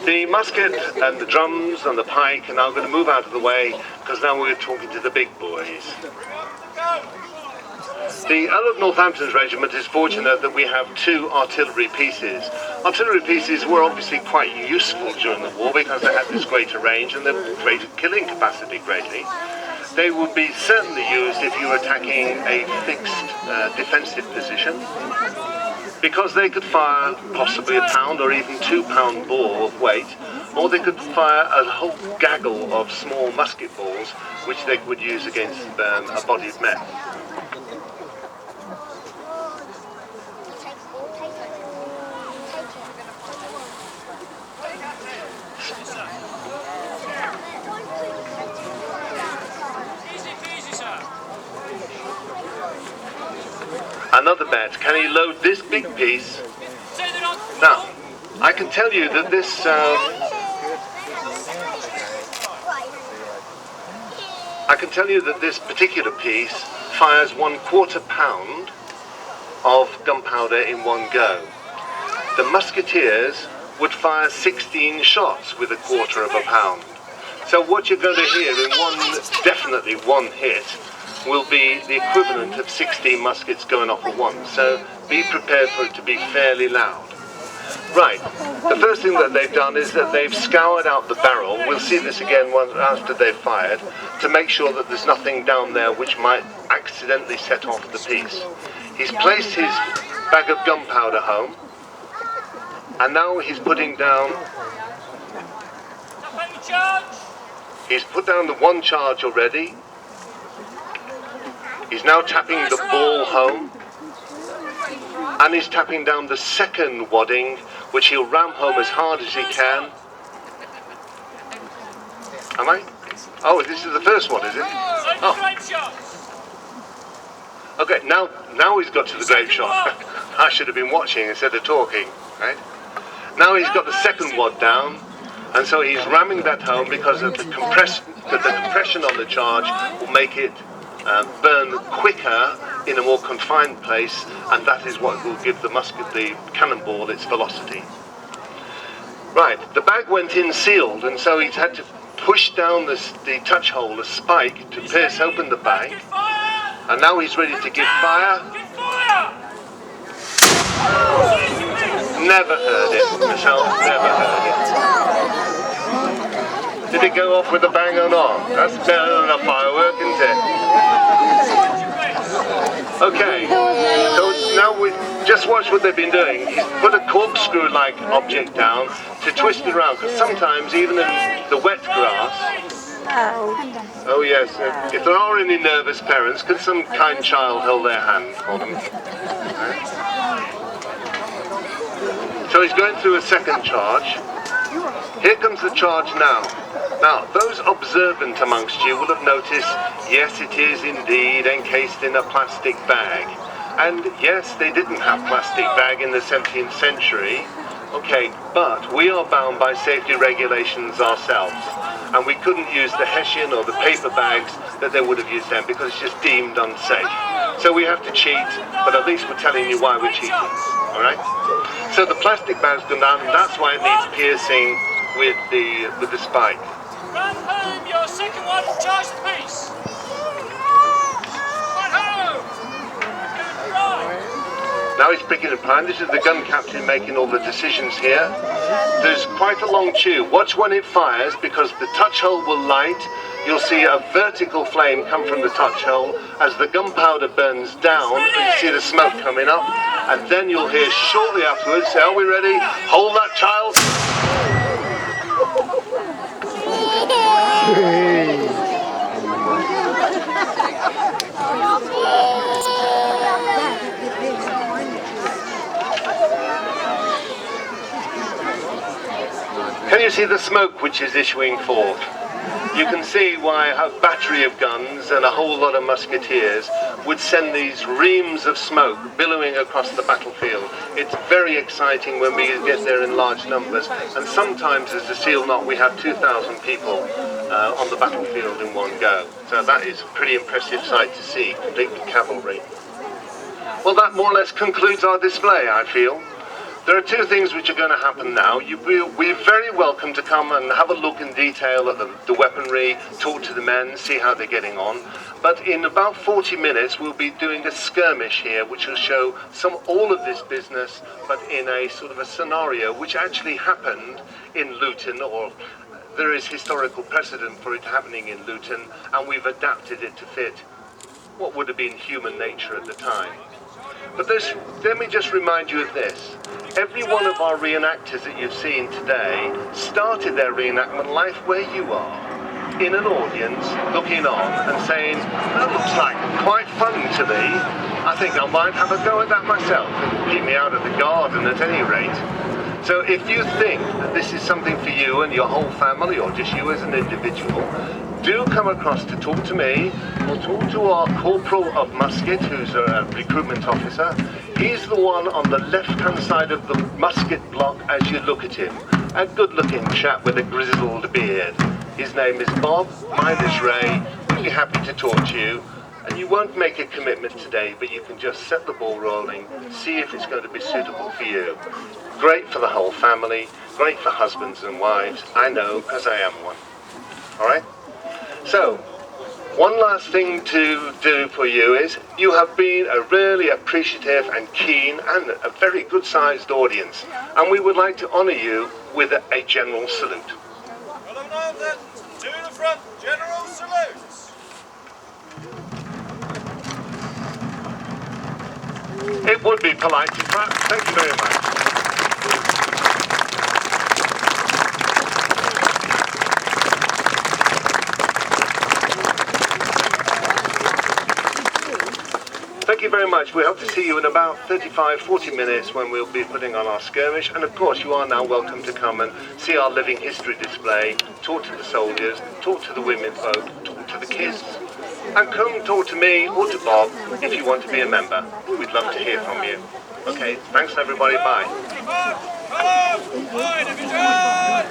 The musket and the drums and the pike are now going to move out of the way because now we're talking to the big boys. The Earl of Northampton's regiment is fortunate that we have 2 artillery pieces. Artillery pieces were obviously quite useful during the war because they had this greater range and the greater killing capacity greatly. They would be certainly used if you were attacking a fixed defensive position, because they could fire possibly a pound or even 2-pound ball of weight, or they could fire a whole gaggle of small musket balls which they would use against a body of men. Another bet, can he load this big piece? Now, I can tell you that this particular piece fires 1/4 pound of gunpowder in one go. The musketeers would fire 16 shots with 1/4 pound. So what you're going to hear in definitely one hit, will be the equivalent of 16 muskets going off at once. So be prepared for it to be fairly loud. Right, the first thing that they've done is that they've scoured out the barrel. We'll see this again after they've fired, to make sure that there's nothing down there which might accidentally set off the piece. He's placed his bag of gunpowder home, and now he's putting down... He's put down the 1 charge already. He's now tapping the ball home, and he's tapping down the 2nd wadding, which he'll ram home as hard as he can. Am I? Oh, this is the first one, is it? Oh. Okay, now he's got to the grape shot. I should have been watching instead of talking, right? Now he's got the 2nd wad down, and so he's ramming that home because of the compression on the charge will make it burn quicker in a more confined place, and that is what will give the cannonball, its velocity. Right, the bag went in sealed, and so he's had to push down the touch hole, the spike, to pierce open the bag, and now he's ready to give fire. Never heard it myself, never heard it. Did it go off with a bang or not? That's better than a firework, isn't it? Okay, so now we just watch what they've been doing. He's put a corkscrew-like object down to twist it around, because sometimes even in the wet grass... Oh yes, if there are any nervous parents, could some kind child hold their hand for them? So he's going through a 2nd charge. Here comes the charge now. Now, those observant amongst you will have noticed, yes, it is indeed encased in a plastic bag. And yes, they didn't have plastic bag in the 17th century. Okay, but we are bound by safety regulations ourselves. And we couldn't use the hessian or the paper bags that they would have used then because it's just deemed unsafe. So we have to cheat, but at least we're telling you why we're cheating. Alright? So the plastic bag's gone down, and that's why it needs piercing with the spike. Run home your 2nd one, charge the piece. Run home. Right. Now he's picking a plan. This is the gun captain making all the decisions here. There's quite a long tube. Watch when it fires, because the touch hole will light. You'll see a vertical flame come from the touch hole. As the gunpowder burns down, you see the smoke coming up, and then you'll hear shortly afterwards, say, are we ready? Hold that, child. Can you see the smoke which is issuing forth? You can see why a battery of guns and a whole lot of musketeers would send these reams of smoke billowing across the battlefield. It's very exciting when we get there in large numbers, and sometimes as a seal knot we have 2,000 people on the battlefield in one go. So that is a pretty impressive sight to see, complete with cavalry. Well, that more or less concludes our display, I feel. There are two things which are going to happen now. We're very welcome to come and have a look in detail at the weaponry, talk to the men, see how they're getting on. But in about 40 minutes, we'll be doing a skirmish here, which will show all of this business, but in a sort of a scenario which actually happened in Luton, or there is historical precedent for it happening in Luton, and we've adapted it to fit what would have been human nature at the time. But let me just remind you of this. Every one of our reenactors that you've seen today started their reenactment life where you are, in an audience, looking on and saying, that looks like quite fun to me. I think I might have a go at that myself. It'll keep me out of the garden at any rate. So if you think that this is something for you and your whole family, or just you as an individual, do come across to talk to me, or talk to our corporal of musket, who's a recruitment officer. He's the one on the left-hand side of the musket block as you look at him. A good-looking chap with a grizzled beard. His name is Bob, mine is Ray. We'll be happy to talk to you. And you won't make a commitment today, but you can just set the ball rolling, see if it's going to be suitable for you. Great for the whole family, great for husbands and wives. I know, because I am one. All right? So, one last thing to do for you is, you have been a really appreciative and keen and a very good-sized audience, and we would like to honour you with a general salute. Well, now then, to the front, general salutes. It would be polite to clap. Thank you very much. Thank you very much. We hope to see you in about 35-40 minutes when we'll be putting on our skirmish. And of course, you are now welcome to come and see our living history display, talk to the soldiers, talk to the women folk, talk to the kids. And come talk to me or to Bob if you want to be a member. We'd love to hear from you. Okay, thanks everybody. Bye. Come on, division!